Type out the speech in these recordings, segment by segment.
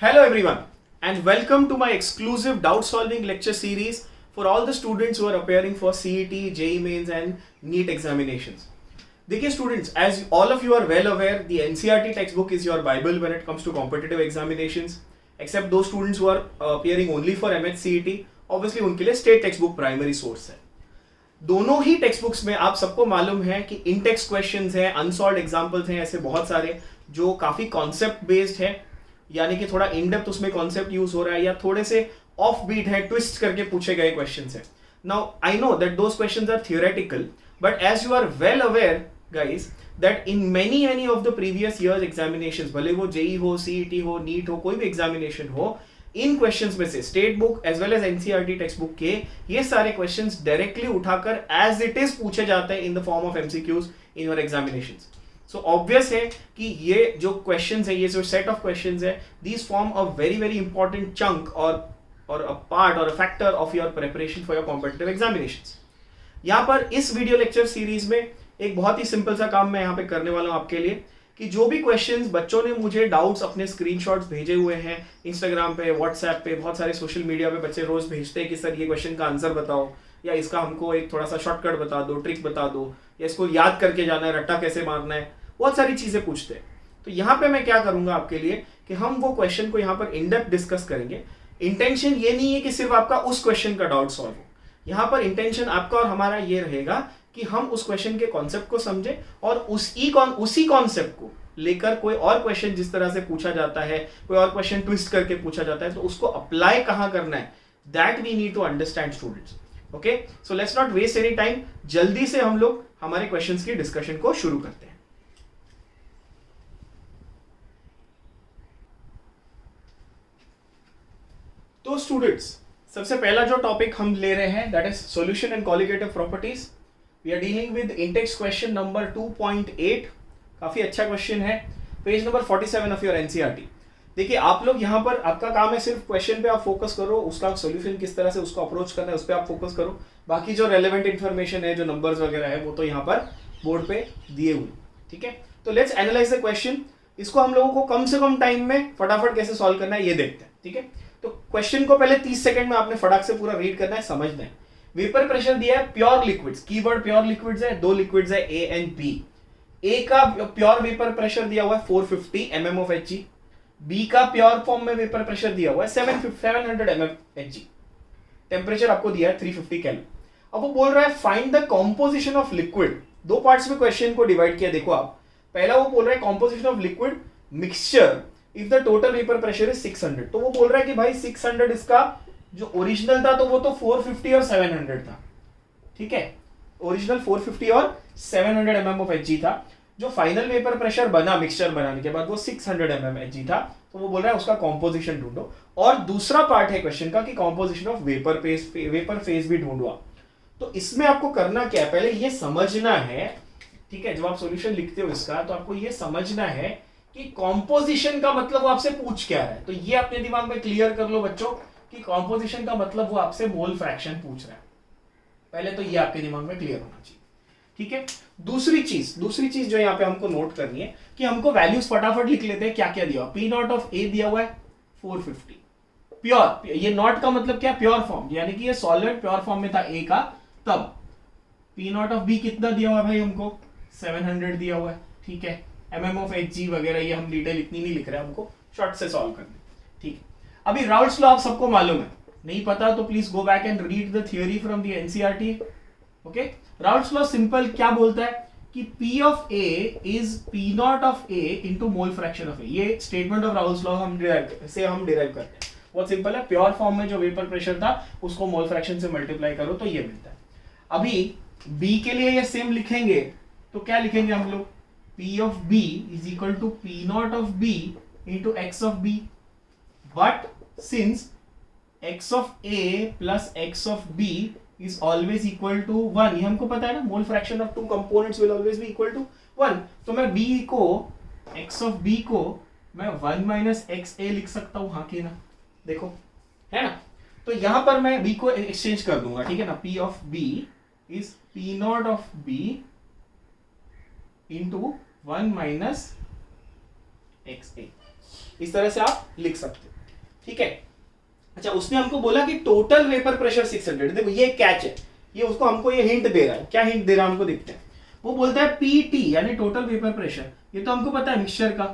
Hello everyone and welcome to my exclusive doubt solving lecture series for all the students who are appearing for CET, JEE Mains and NEET examinations. देखिए students, as all of you are well aware, the NCERT textbook is your bible when it comes to competitive examinations, except those students who are appearing only for MHCET, obviously उनके लिए state textbook primary source है. दोनों ही text books में आप सबको मालूम है कि इन टेक्स्ट क्वेश्चंस हैं, अनसॉल्व्ड एग्जांपल्स हैं, ऐसे बहुत सारे जो काफी कॉन्सेप्ट बेस्ड है, यानी कि थोड़ा इन डेप्थ उसमें कॉन्सेप्ट यूज हो रहा है या थोड़े से ऑफ बीट है, ट्विस्ट करके पूछे गए क्वेश्चंस हैं. Now I know that those questions are theoretical, but as you are well aware guys that in many of the previous years examinations, भले वो जेई हो, सीईटी हो, नीट हो, कोई भी एग्जामिनेशन हो, इन क्वेश्चंस में से state book as well as NCERT text book के ये सारे क्वेश्चंस डायरेक्टली उठाकर एज इट इज पूछे जाते हैं in the form of MCQs in your examinations. So obvious है कि ये जो क्वेश्चंस है, ये जो सेट ऑफ क्वेश्चंस है, these form a very important chunk और अ पार्ट और a factor of your preparation for your competitive examinations. यहाँ पर इस वीडियो लेक्चर सीरीज में एक बहुत ही सिंपल सा काम मैं यहाँ पे करने वाला हूँ आपके लिए, कि जो भी क्वेश्चंस बच्चों ने मुझे डाउट्स अपने स्क्रीनशॉट्स भेजे हुए हैं इंस्टाग्राम पे, व्हाट्सएप पे, बहुत सारे सोशल मीडिया पे बच्चे रोज भेजते हैं कि सर ये क्वेश्चन का आंसर बताओ, या इसका हमको एक थोड़ा सा शॉर्टकट बता दो, ट्रिक बता दो, या इसको याद करके जाना है, रट्टा कैसे मारना है, बहुत सारी चीजें पूछते हैं. तो यहाँ पे मैं क्या करूंगा आपके लिए कि हम वो क्वेश्चन को यहाँ पर इन डेप्थ डिस्कस करेंगे. इंटेंशन ये नहीं है कि सिर्फ आपका उस क्वेश्चन का डाउट सॉल्व हो, यहाँ पर इंटेंशन आपका और हमारा ये रहेगा कि हम उस क्वेश्चन के कॉन्सेप्ट को समझे और उसी कॉन्सेप्ट को लेकर कोई और क्वेश्चन जिस तरह से पूछा जाता है, कोई और क्वेश्चन ट्विस्ट करके पूछा जाता है, तो उसको अप्लाई कहां करना है, that we need to understand students. Okay, so let's not waste any time, जल्दी से हम लोग हमारे क्वेश्चंस की डिस्कशन को शुरू करते हैं. तो स्टूडेंट्स, सबसे पहला जो टॉपिक हम ले रहे हैं that is solution and colligative properties. We are dealing with intext question number 2.8. काफी अच्छा क्वेश्चन है, page number 47 of your NCERT. देखिए आप लोग यहाँ पर, आपका काम है सिर्फ क्वेश्चन पे आप फोकस करो, उसका सॉल्यूशन किस तरह से उसको अप्रोच करना है उस पर आप फोकस करो. बाकी जो रेलेवेंट इन्फॉर्मेशन है, जो नंबर्स वगैरह है, वो तो यहाँ पर बोर्ड पे दिए हुए. ठीक है, तो लेट्स एनालाइज द क्वेश्चन. इसको हम लोगों को कम से कम टाइम में फटाफट कैसे सॉल्व करना है ये देखते हैं. ठीक है, तो क्वेश्चन को पहले 30 सेकंड में आपने फटाक से पूरा रीड करना है, समझना है. वेपर प्रेशर दिया है pure liquids, keyword pure liquids है, दो लिक्विड्स है ए एंड बी. ए का प्योर वेपर प्रेशर दिया हुआ है 450 mm of Hg. बी का प्योर फॉर्म में वेपर प्रेशर दिया हुआ है 700 mm Hg. टेम्परेचर आपको दिया है 350 केल्विन. अब वो बोल रहा है find the composition of liquid. दो पार्ट्स में क्वेश्चन को डिवाइड किया. देखो आप, पहला वो बोल रहा है composition of liquid mixture if the total vapour pressure is 600. तो वो बोल रहा है कि भाई 600 इसका जो ओरिजिनल था तो वो तो 450 और 700 था. ठीक है, ओरिजिनल 450 और 700 mm of Hg था. जो फाइनल वेपर प्रेशर बना मिक्सचर बनाने के बाद वो 600 mm Hg था. तो वो बोल रहा है उसका कॉम्पोजिशन ढूंढो. और दूसरा पार्ट है क्वेश्चन का कि कॉम्पोजिशन ऑफ वेपर फेज भी ढूंढो. तो इसमें आपको करना क्या है, पहले ये समझना है. ठीक है, जब आप सॉल्यूशन लिखते हो इसका तो आपको ये समझना है कि कॉम्पोजिशन का मतलब वो आपसे पूछ क्या रहा है. तो ये अपने दिमाग में क्लियर कर लो बच्चों कि कॉम्पोजिशन का मतलब वो आपसे मोल फ्रैक्शन पूछ रहा है. पहले तो ये आपके दिमाग में क्लियर होना चाहिए. ठीक है, दूसरी चीज जो यहाँ पे हमको नोट करनी है कि हमको वैल्यूज फटाफट लिख लेते हैं. क्या क्या दिया हुआ, पी नॉट ऑफ ए दिया हुआ है 450 प्योर. ये नॉट का मतलब क्या, प्योर फॉर्म, यानी कि ये सॉलिड प्योर फॉर्म में था ए का. तब पी नॉट ऑफ बी कितना दिया हुआ है भाई हमको 700 दिया हुआ है. ठीक है, mm ऑफ Hg वगैरह ये हम डिटेल इतनी नहीं लिख रहे हैं, हमको शॉर्ट से सॉल्व करना. ठीक है, अभी राउल्ट्स लॉ आप सबको मालूम है, नहीं पता तो please go back and read the theory from the NCERT. Okay, Raoult's law simple क्या बोलता है कि P of A is P not of A into mole fraction of A. ये स्टेटमेंट ऑफ राउल्ट्स लॉ हम derive करते हैं. बहुत simple है, प्योर फॉर्म में जो वेपर प्रेशर था उसको मोल फ्रैक्शन से मल्टीप्लाई करो तो ये मिलता है. अभी B के लिए ये सेम लिखेंगे तो क्या लिखेंगे हम लोग, P of B is equal to P not of B into x of B. But since x of A plus x of B is always equal to 1, ये हमको पता है ना, mole fraction of two components will always be equal to 1. तो मैं B को, x of B को मैं 1 minus xa लिख सकता हूं. हाँ कि ना, देखो है ना. तो यहां पर मैं B को एक्सचेंज कर दूंगा. ठीक है ना, P of B is P not of B into 1 minus XA, इस तरह से आप लिख सकते हो, ठीक है। अच्छा, उसने हमको बोला कि टोटल वेपर प्रेशर 600, देखो ये कैच है, ये उसको हमको ये हिंट दे रहा है, क्या हिंट दे रहा है हमको देखते हैं। वो बोलता है PT यानी टोटल वेपर प्रेशर, ये तो हमको पता है मिक्सचर का,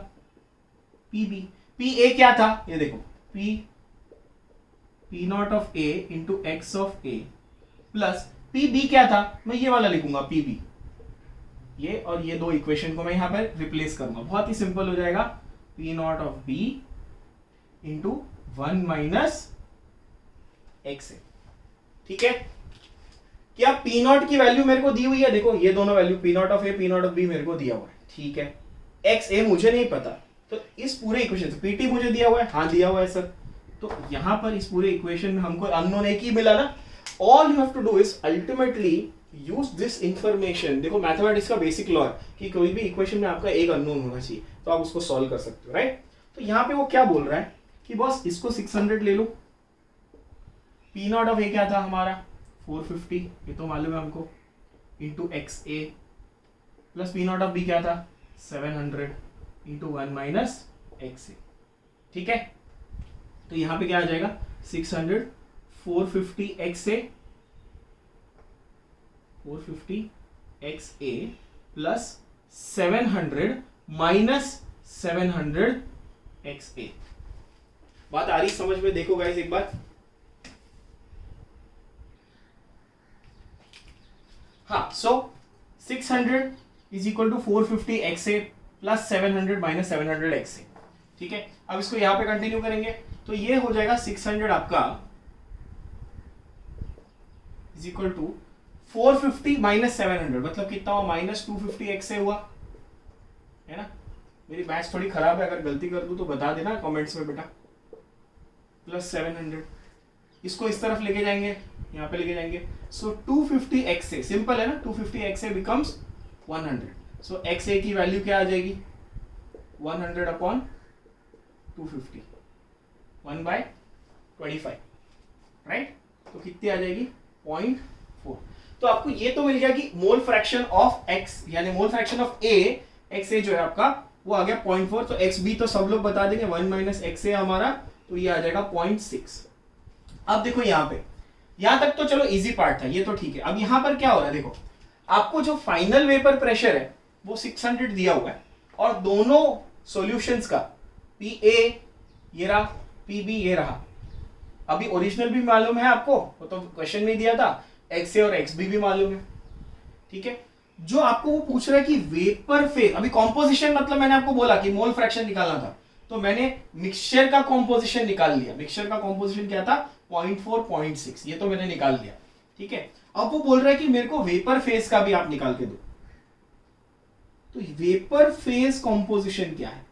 PB, PA क्या था, ये देखो P not of A into x of A plus PB क्या था, मैं ये वाला लिखूंगा PB, ये और ये दो इक्वेशन को मैं यहां पर रिप्लेस करूंगा, बहुत ही सिंपल हो जाएगा, P not of B into 1 minus XA, ठीक है। क्या P नॉट की वैल्यू मेरे को दी हुई है, देखो ये दोनों value P not of A P not of B मेरे को दिया हुआ है, ठीक है। XA मुझे नहीं पता, तो इस पूरे इक्वेशन से PT मुझे दिया हुआ है, हाँ दिया हुआ है सर, तो यहां पर इस पूरे इक्वेशन में हमको अननोन एक ही मिला ना। All you have to do is ultimately use this information. देखो मैथमेटिक्स का बेसिक लॉ है कि कोई भी इक्वेशन में आपका एक अननोन होना चाहिए, तो आप उसको सॉल्व कर सकते हो, राइट। तो यहाँ पे वो क्या बोल रहा है कि बॉस इसको 600 ले लो, P नॉट ऑफ A क्या था हमारा 450, ये तो मालूम है हमको, into XA plus P not of B क्या था 700 इंटू 1 माइनस XA, ठीक है। तो यहां पे क्या आ जाएगा 600 450 XA प्लस 700 माइनस 700 XA। बात आ रही समझ में, देखो गाइस एक बार, हाँ, so 600 is equal to 450 XA plus 700 minus 700 XA, ठीक है। अब इसको यहां पे कंटिन्यू करेंगे तो ये हो जाएगा 600 आपका इज इक्वल टू 450 माइनस 700, मतलब कितना हुआ माइनस 250 XA हुआ, है ना। मेरी मैथ्स थोड़ी खराब है, अगर गलती कर दूं तो बता देना कमेंट्स में बेटा। प्लस 700, इसको इस तरफ लेके जाएंगे, यहाँ पे लेके जाएंगे, सो 250 XA, सिंपल है ना, 250 XA बिकम्स 100, सो XA की वैल्यू क्या आ जाएगी 100 अपॉन 250, 1/25, राइट। तो कितनी आ जाएगी 0.4। तो आपको ये तो मिल गया कि मोल फ्रैक्शन ऑफ X यानी मोल फ्रैक्शन ऑफ A, XA जो है आपका वो आ गया 0.4, तो XB तो सब लोग बता देंगे 1 माइनस XA हमारा, तो ये आ जाएगा 0.6। अब देखो यहाँ पे, यहां तक तो चलो इजी पार्ट था, ये तो ठीक है। अब यहां पर क्या हो रहा है, देखो आपको जो फाइनल वेपर प्रेशर है वो 600 दिया हुआ है, और दोनों सॉल्यूशंस का PA ये रहा, PB ये रहा। अभी ओरिजिनल भी मालूम है आपको, वो तो क्वेश्चन में दिया था, XA और XB भी मालूम है, ठीक है। जो आपको वो पूछ रहा है कि वेपर फेज, अभी कॉम्पोजिशन मतलब मैंने आपको बोला कि मोल फ्रैक्शन निकालना था, तो मैंने मिक्सचर का कॉम्पोजिशन निकाल लिया। मिक्सचर का कॉम्पोजिशन क्या था 0.4 0.6, ये तो मैंने निकाल लिया, ठीक है। अब वो बोल रहा है कि मेरे को वेपर फेज का भी आप निकाल के दो, तो वेपर फेज कॉम्पोजिशन क्या है,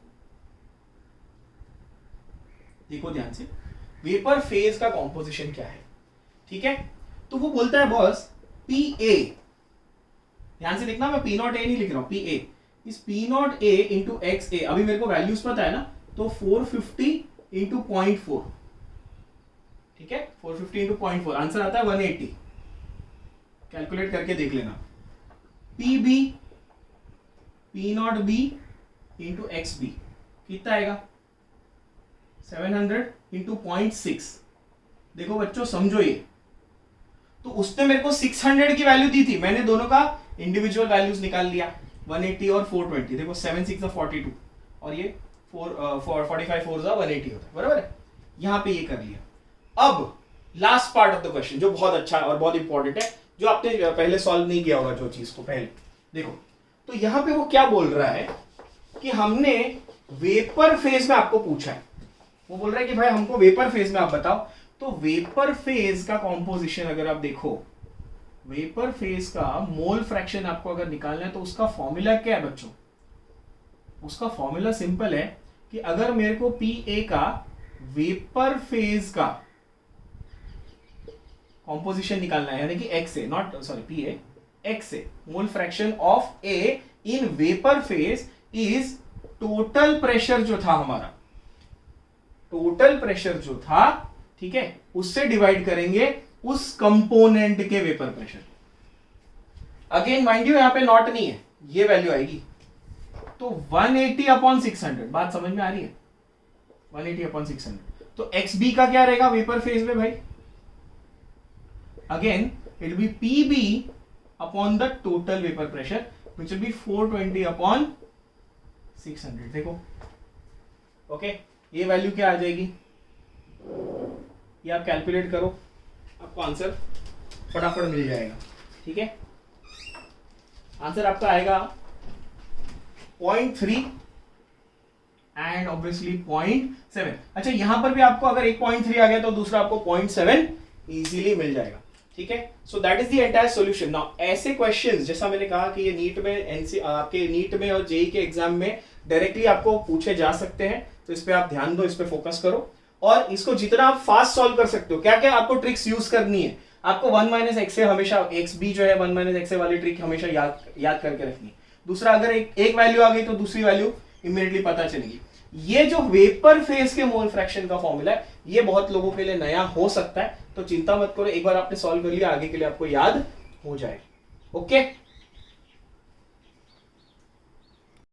देखो ध्यान से, वेपर फेज का कॉम्पोजिशन क्या है, ठीक है। तो वो बोलता है बॉस PA, ध्यान से देखना, मैं P नॉट A नहीं लिख रहा हूं, PA इस P not A into XA, अभी मेरे को वैल्यूज पता है ना, तो 450 इंटू 0.4, ठीक है, 450 इंटू 0.4 आंसर आता है 180, कैलकुलेट करके देख लेना। PB P not B into XB कितना आएगा 700 इंटू 0.6, देखो बच्चों समझो ये, तो उसने मेरे को 600 की वैल्यू दी थी, मैंने दोनों का इंडिविजुअल वैल्यूज निकाल लिया, 180 और 420, देखो 7 6 42 और ये 45 4 180 होता है, बराबर है। यहां पे ये कर लिया। अब last part of the question जो बहुत अच्छा है और बहुत इंपॉर्टेंट है, जो आपने पहले सॉल्व नहीं किया होगा जो चीज को पहले, देखो तो यहां पे वो क्या बोल रहा है कि हमने वेपर फेज में आपको पूछा है, वो बोल रहा है कि भाई हमको वेपर फेज में आप बताओ, तो वेपर फेज का कॉम्पोजिशन अगर आप देखो, वेपर फेज का मोल फ्रैक्शन आपको अगर निकालना है तो उसका फॉर्मूला क्या है बच्चों, उसका फॉर्मूला सिंपल है कि अगर मेरे को PA का वेपर फेज का कॉम्पोजिशन निकालना है, यानी कि XA not sorry PA XA mole fraction of A in vapour phase is total pressure जो था हमारा, टोटल प्रेशर जो था, ठीक है, उससे डिवाइड करेंगे उस कंपोनेंट के vapour pressure. Again mind you यहां पे नॉट नहीं है, ये वैल्यू आएगी, तो 180/600, बात समझ में आ रही है? 180/600, तो XB का क्या रहेगा वेपर फेज में भाई? Again it will be PB upon the total vapour pressure which will be 420/600। देखो ओके, ये वैल्यू क्या आ जाएगी, ये आप कैलकुलेट करो, आपको आंसर फटाफट मिल जाएगा। ठीक है, आंसर आपका आएगा 0.3 एंड ऑब्वियसली 0.7। अच्छा, यहां पर भी आपको अगर 1.3 आ गया तो दूसरा आपको 0.7 इजीली मिल जाएगा। ठीक है, so that is the entire solution. Now ऐसे क्वेश्चंस जैसा मैंने कहा कि ये नीट में आपके नीट में और जेई के एग्जाम में डायरेक्टली आपको पूछे जा सकते हैं, तो इस पे आप ध्यान दो, इस पे फोकस करो और इसको जितना आप फास्ट सॉल्व कर सकते हो। क्या क्या आपको ट्रिक्स यूज करनी है, आपको 1 - XA हमेशा, XB जो है 1 - XA वाली ट्रिक हमेशा याद करके रखनी है। दूसरा, अगर एक वैल्यू आ गई तो दूसरी वैल्यू इमीडिएटली पता चलेगी। ये जो वेपर फेज के मोल फ्रैक्शन का फॉर्मूला है, ये बहुत लोगों के लिए नया हो सकता है, तो चिंता मत करो, एक बार आपने सॉल्व कर लिया, आगे के लिए आपको याद हो जाएगा। ओके।